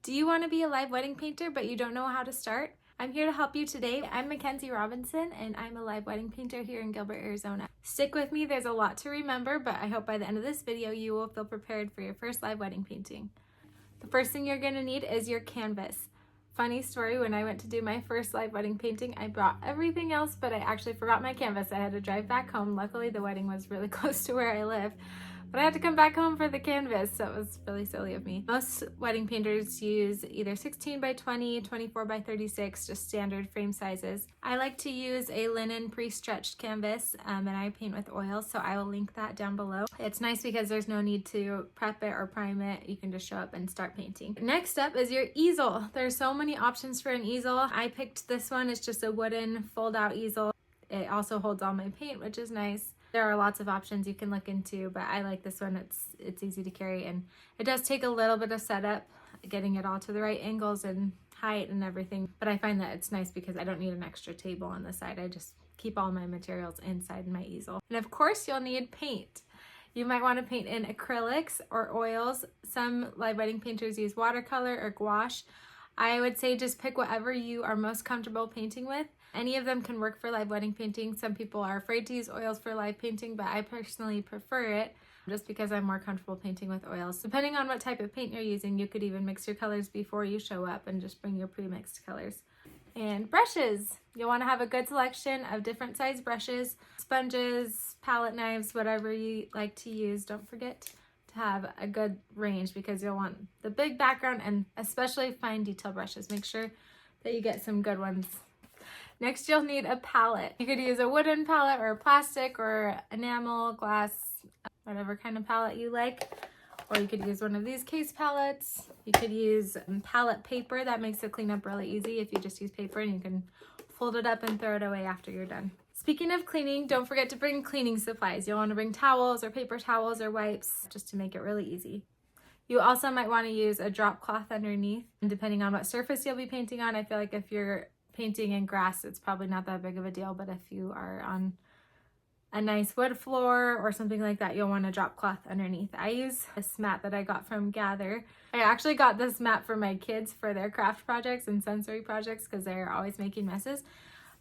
Do you want to be a live wedding painter but you don't know how to start? I'm here to help you today. I'm Mackenzie Robinson and I'm a live wedding painter here in Gilbert, Arizona. Stick with me, there's a lot to remember, but I hope by the end of this video you will feel prepared for your first live wedding painting. The first thing you're going to need is your canvas. Funny story, when I went to do my first live wedding painting, I brought everything else, but I actually forgot my canvas. I had to drive back home. Luckily, the wedding was really close to where I live, but I had to come back home for the canvas, so it was really silly of me. Most wedding painters use either 16 by 20, 24 by 36, just standard frame sizes. I like to use a linen pre-stretched canvas, and I paint with oil, so I will link that down below. It's nice because there's no need to prep it or prime it. You can just show up and start painting. Next up is your easel. There's so many options for an easel. I picked this one. It's just a wooden fold-out easel. It also holds all my paint, which is nice. There are lots of options you can look into, but I like this one. It's easy to carry, and it does take a little bit of setup, getting it all to the right angles and height and everything. But I find that it's nice because I don't need an extra table on the side. I just keep all my materials inside my easel. And of course, you'll need paint. You might want to paint in acrylics or oils. Some live wedding painters use watercolor or gouache. I would say just pick whatever you are most comfortable painting with. Any of them can work for live wedding painting. Some people are afraid to use oils for live painting, but I personally prefer it just because I'm more comfortable painting with oils. Depending on what type of paint you're using, you could even mix your colors before you show up and just bring your pre-mixed colors. And brushes. You'll want to have a good selection of different size brushes, sponges, palette knives, whatever you like to use. Don't forget to have a good range because you'll want the big background and especially fine detail brushes. Make sure that you get some good ones. Next, you'll need a palette. You could use a wooden palette or a plastic or enamel, glass, whatever kind of palette you like. Or you could use one of these case palettes. You could use palette paper. That makes the cleanup really easy if you just use paper, and you can fold it up and throw it away after you're done. Speaking of cleaning, don't forget to bring cleaning supplies. You'll want to bring towels or paper towels or wipes just to make it really easy. You also might want to use a drop cloth underneath. And depending on what surface you'll be painting on, I feel like if you're painting in grass, it's probably not that big of a deal, but if you are on a nice wood floor or something like that, you'll want a drop cloth underneath. I use this mat that I got from Gather. I actually got this mat for my kids for their craft projects and sensory projects because they're always making messes,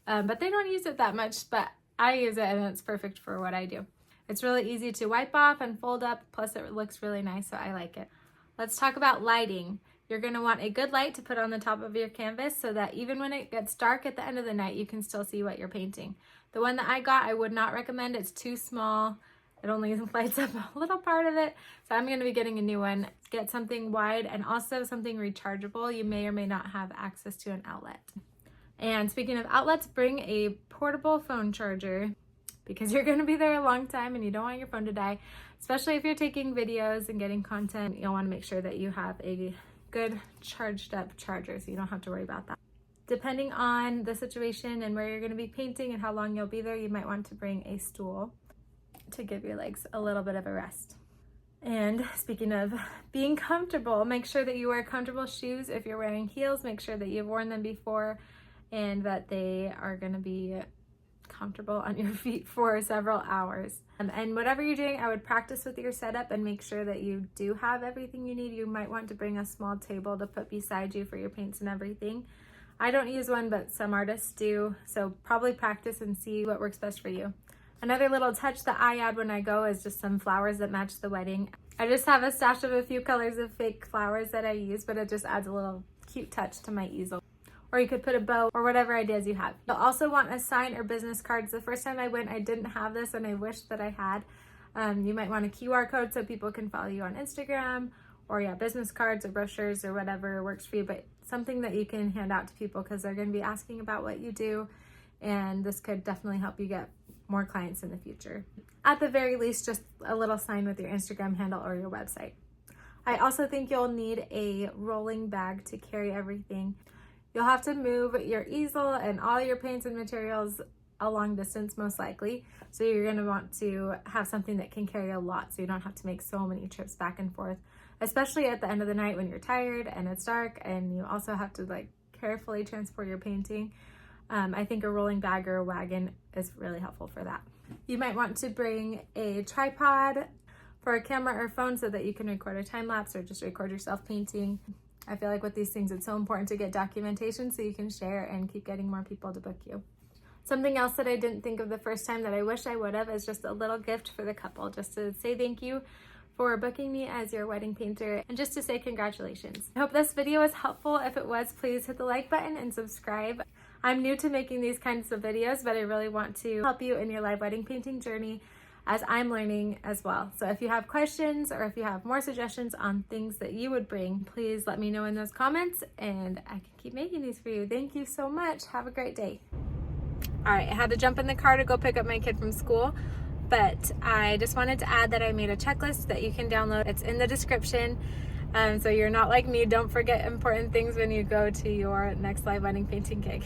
but they don't use it that much, but I use it and it's perfect for what I do. It's really easy to wipe off and fold up, plus it looks really nice, so I like it. Let's talk about lighting. You're going to want a good light to put on the top of your canvas so that even when it gets dark at the end of the night, you can still see what you're painting. The one that I got, I would not recommend. It's too small. It only lights up a little part of it. So I'm going to be getting a new one. Get something wide and also something rechargeable. You may or may not have access to an outlet. And speaking of outlets, bring a portable phone charger because you're going to be there a long time and you don't want your phone to die. Especially if you're taking videos and getting content, you'll want to make sure that you have a good charged up charger so you don't have to worry about that. Depending on the situation and where you're going to be painting and how long you'll be there, you might want to bring a stool to give your legs a little bit of a rest. And speaking of being comfortable, make sure that you wear comfortable shoes. If you're wearing heels, make sure that you've worn them before and that they are going to be comfortable on your feet for several hours. And whatever you're doing, I would practice with your setup and make sure that you do have everything you need. You might want to bring a small table to put beside you for your paints and everything. I don't use one, but some artists do, so probably practice and see what works best for you. Another little touch that I add when I go is just some flowers that match the wedding. I just have a stash of a few colors of fake flowers that I use, but it just adds a little cute touch to my easel. Or you could put a bow or whatever ideas you have. You'll also want a sign or business cards. The first time I went, I didn't have this and I wish that I had. You might want a QR code so people can follow you on Instagram, or business cards or brochures or whatever works for you, but something that you can hand out to people because they're going to be asking about what you do, and this could definitely help you get more clients in the future. At the very least, just a little sign with your Instagram handle or your website. I also think you'll need a rolling bag to carry everything. You'll have to move your easel and all your paints and materials a long distance most likely. So you're going to want to have something that can carry a lot so you don't have to make so many trips back and forth, especially at the end of the night when you're tired and it's dark and you also have to carefully transport your painting. I think a rolling bag or a wagon is really helpful for that. You might want to bring a tripod for a camera or phone so that you can record a time lapse or just record yourself painting. I feel like with these things, it's so important to get documentation so you can share and keep getting more people to book you. Something else that I didn't think of the first time that I wish I would have is just a little gift for the couple, just to say thank you for booking me as your wedding painter and just to say congratulations. I hope this video was helpful. If it was, please hit the like button and subscribe. I'm new to making these kinds of videos, but I really want to help you in your live wedding painting journey as I'm learning as well. So if you have questions or if you have more suggestions on things that you would bring, please let me know in those comments and I can keep making these for you. Thank you so much. Have a great day. All right, I had to jump in the car to go pick up my kid from school, but I just wanted to add that I made a checklist that you can download. It's in the description. So you're not like me, don't forget important things when you go to your next live wedding painting gig.